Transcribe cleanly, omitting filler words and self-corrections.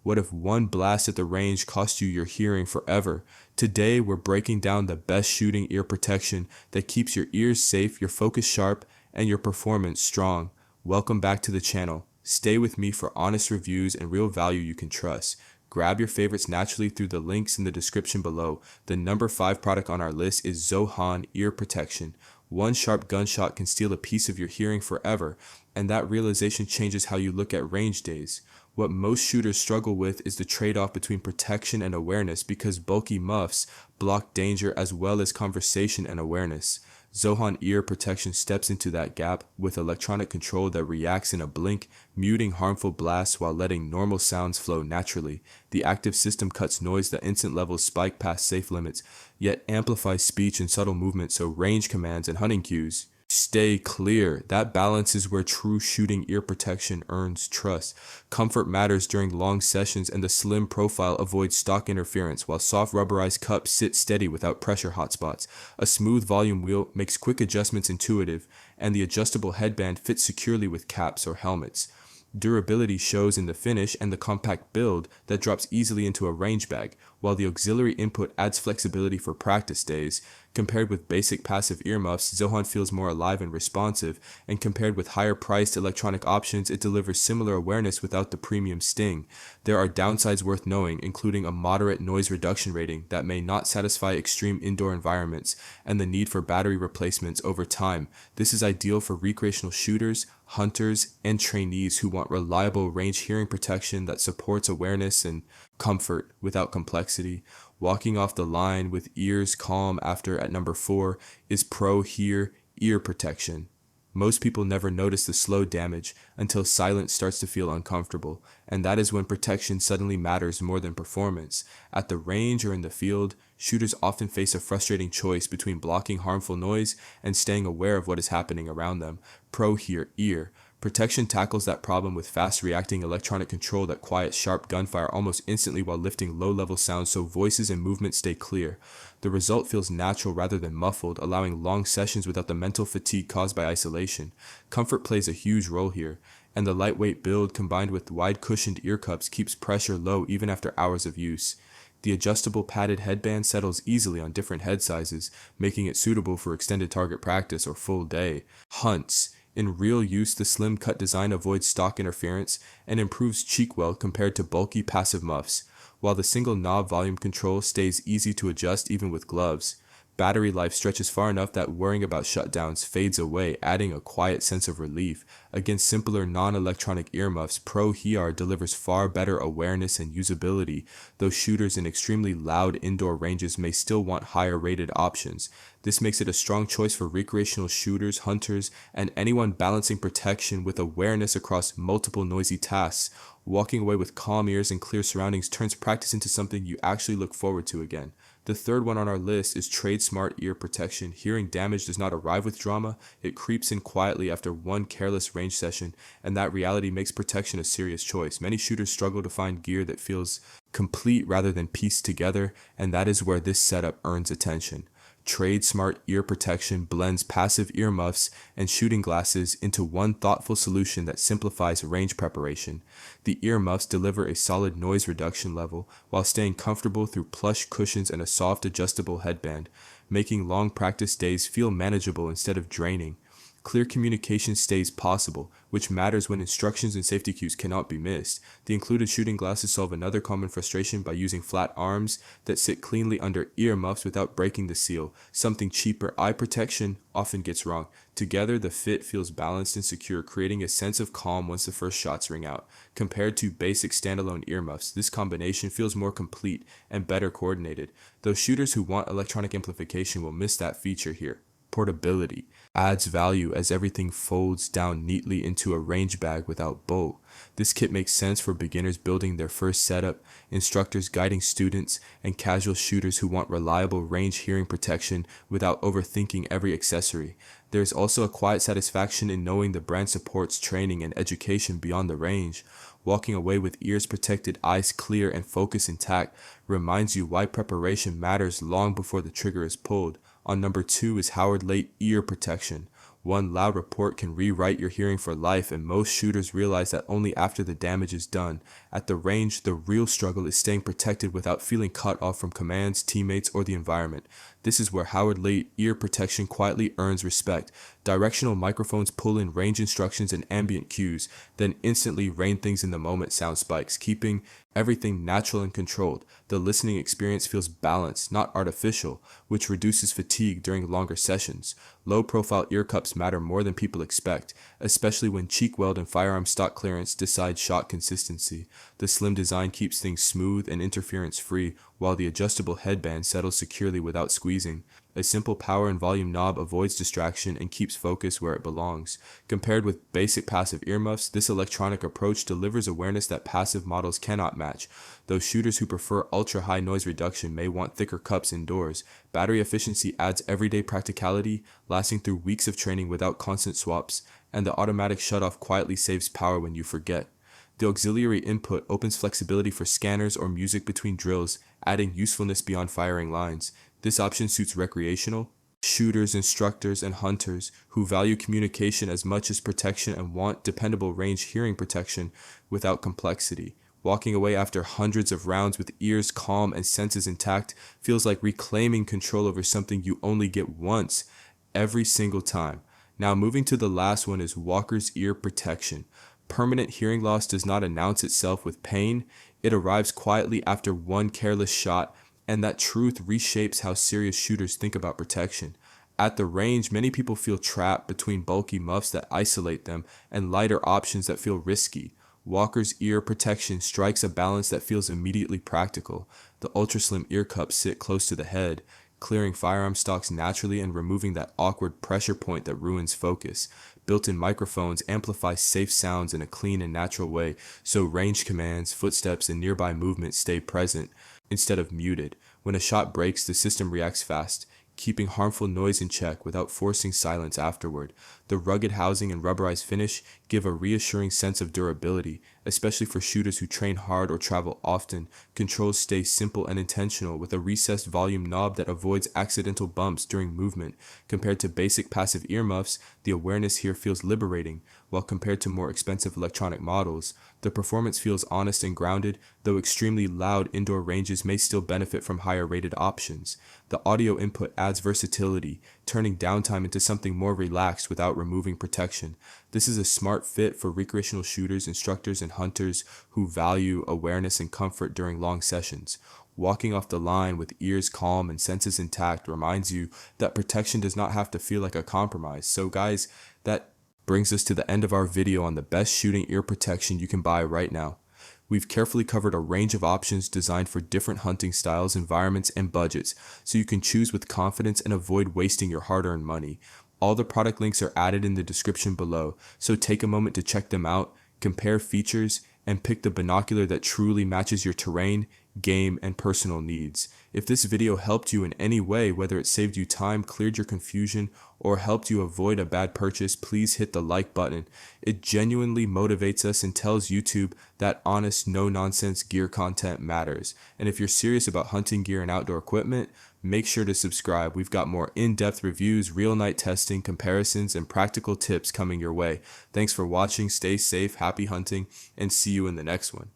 What if one blast at the range cost you your hearing forever? Today, we're breaking down the best shooting ear protection that keeps your ears safe, your focus sharp, and your performance strong. Welcome back to the channel. Stay with me for honest reviews and real value you can trust. Grab your favorites naturally through the links in the description below. The number 5 product on our list is ZOHAN Ear Protection. One sharp gunshot can steal a piece of your hearing forever, and that realization changes how you look at range days. What most shooters struggle with is the trade-off between protection and awareness because bulky muffs block danger as well as conversation and awareness. ZOHAN Ear Protection steps into that gap with electronic control that reacts in a blink, muting harmful blasts while letting normal sounds flow naturally. The active system cuts noise that instant levels spike past safe limits, yet amplifies speech and subtle movement so range commands and hunting cues stay clear. That balance is where true shooting ear protection earns trust. Comfort matters during long sessions, and the slim profile avoids stock interference, while soft rubberized cups sit steady without pressure hotspots. A smooth volume wheel makes quick adjustments intuitive, and the adjustable headband fits securely with caps or helmets. Durability shows in the finish and the compact build that drops easily into a range bag, while the auxiliary input adds flexibility for practice days. Compared with basic passive earmuffs, ZOHAN feels more alive and responsive, and compared with higher-priced electronic options, it delivers similar awareness without the premium sting. There are downsides worth knowing, including a moderate noise reduction rating that may not satisfy extreme indoor environments, and the need for battery replacements over time. This is ideal for recreational shooters, hunters, and trainees who want reliable range hearing protection that supports awareness and comfort without complexity. Walking off the line with ears calm after at number 4 is PROHEAR Ear Protection. Most people never notice the slow damage until silence starts to feel uncomfortable, and that is when protection suddenly matters more than performance. At the range or in the field, shooters often face a frustrating choice between blocking harmful noise and staying aware of what is happening around them. PROHEAR Ear Protection tackles that problem with fast-reacting electronic control that quiets sharp gunfire almost instantly while lifting low-level sounds so voices and movements stay clear. The result feels natural rather than muffled, allowing long sessions without the mental fatigue caused by isolation. Comfort plays a huge role here, and the lightweight build combined with wide-cushioned ear cups keeps pressure low even after hours of use. The adjustable padded headband settles easily on different head sizes, making it suitable for extended target practice or full day hunts. In real use, the slim cut design avoids stock interference and improves cheek weld compared to bulky passive muffs, while the single knob volume control stays easy to adjust even with gloves. Battery life stretches far enough that worrying about shutdowns fades away, adding a quiet sense of relief. Against simpler non-electronic earmuffs, PROHEAR delivers far better awareness and usability, though shooters in extremely loud indoor ranges may still want higher rated options. This makes it a strong choice for recreational shooters, hunters, and anyone balancing protection with awareness across multiple noisy tasks. Walking away with calm ears and clear surroundings turns practice into something you actually look forward to again. The third one on our list is TradeSmart Ear Protection. Hearing damage does not arrive with drama, it creeps in quietly after one careless range session, and that reality makes protection a serious choice. Many shooters struggle to find gear that feels complete rather than pieced together, and that is where this setup earns attention. TradeSmart Ear Protection blends passive earmuffs and shooting glasses into one thoughtful solution that simplifies range preparation. The earmuffs deliver a solid noise reduction level while staying comfortable through plush cushions and a soft adjustable headband, making long practice days feel manageable instead of draining. Clear communication stays possible, which matters when instructions and safety cues cannot be missed. The included shooting glasses solve another common frustration by using flat arms that sit cleanly under earmuffs without breaking the seal. Something cheaper eye protection often gets wrong. Together, the fit feels balanced and secure, creating a sense of calm once the first shots ring out. Compared to basic standalone earmuffs, this combination feels more complete and better coordinated, though shooters who want electronic amplification will miss that feature here. Portability adds value as everything folds down neatly into a range bag without bolt. This kit makes sense for beginners building their first setup, instructors guiding students, and casual shooters who want reliable range hearing protection without overthinking every accessory. There is also a quiet satisfaction in knowing the brand supports training and education beyond the range. Walking away with ears protected, eyes clear, and focus intact reminds you why preparation matters long before the trigger is pulled. On number 2 is Leight Ear Protection. One loud report can rewrite your hearing for life, and most shooters realize that only after the damage is done. At the range, the real struggle is staying protected without feeling cut off from commands, teammates, or the environment. This is where Leight ear protection quietly earns respect. Directional microphones pull in range instructions and ambient cues, then instantly rein things in the moment sound spikes, keeping everything natural and controlled. The listening experience feels balanced, not artificial, which reduces fatigue during longer sessions. Low-profile ear cups matter more than people expect, especially when cheek weld and firearm stock clearance decide shot consistency. The slim design keeps things smooth and interference-free, while the adjustable headband settles securely without squeezing. A simple power and volume knob avoids distraction and keeps focus where it belongs. Compared with basic passive earmuffs, this electronic approach delivers awareness that passive models cannot match. Those shooters who prefer ultra-high noise reduction may want thicker cups indoors. Battery efficiency adds everyday practicality, lasting through weeks of training without constant swaps, and the automatic shutoff quietly saves power when you forget. The auxiliary input opens flexibility for scanners or music between drills, adding usefulness beyond firing lines. This option suits recreational shooters, instructors, and hunters who value communication as much as protection and want dependable range hearing protection without complexity. Walking away after hundreds of rounds with ears calm and senses intact feels like reclaiming control over something you only get once, every single time. Now moving to the last one is Walker's Ear Protection. Permanent hearing loss does not announce itself with pain. It arrives quietly after one careless shot, and that truth reshapes how serious shooters think about protection. At the range, many people feel trapped between bulky muffs that isolate them and lighter options that feel risky. Walker's Ear Protection strikes a balance that feels immediately practical. The ultra-slim ear cups sit close to the head, clearing firearm stocks naturally and removing that awkward pressure point that ruins focus. Built-in microphones amplify safe sounds in a clean and natural way, so range commands, footsteps, and nearby movement stay present instead of muted. When a shot breaks, the system reacts fast, keeping harmful noise in check without forcing silence afterward. The rugged housing and rubberized finish give a reassuring sense of durability, especially for shooters who train hard or travel often. Controls stay simple and intentional with a recessed volume knob that avoids accidental bumps during movement. Compared to basic passive earmuffs, the awareness here feels liberating, while compared to more expensive electronic models, the performance feels honest and grounded, though extremely loud indoor ranges may still benefit from higher rated options. The audio input adds versatility, turning downtime into something more relaxed without removing protection. This is a smart fit for recreational shooters, instructors, and hunters who value awareness and comfort during long sessions. Walking off the line with ears calm and senses intact reminds you that protection does not have to feel like a compromise. So guys, that brings us to the end of our video on the best shooting ear protection you can buy right now. We've carefully covered a range of options designed for different hunting styles, environments, and budgets, so you can choose with confidence and avoid wasting your hard-earned money. All the product links are added in the description below, so take a moment to check them out, compare features, and pick the binocular that truly matches your terrain, game, and personal needs. If this video helped you in any way, whether it saved you time, cleared your confusion, or helped you avoid a bad purchase, please hit the like button. It genuinely motivates us and tells YouTube that honest, no-nonsense gear content matters. And if you're serious about hunting gear and outdoor equipment, make sure to subscribe. We've got more in-depth reviews, real night testing, comparisons, and practical tips coming your way. Thanks for watching, stay safe, happy hunting, and see you in the next one.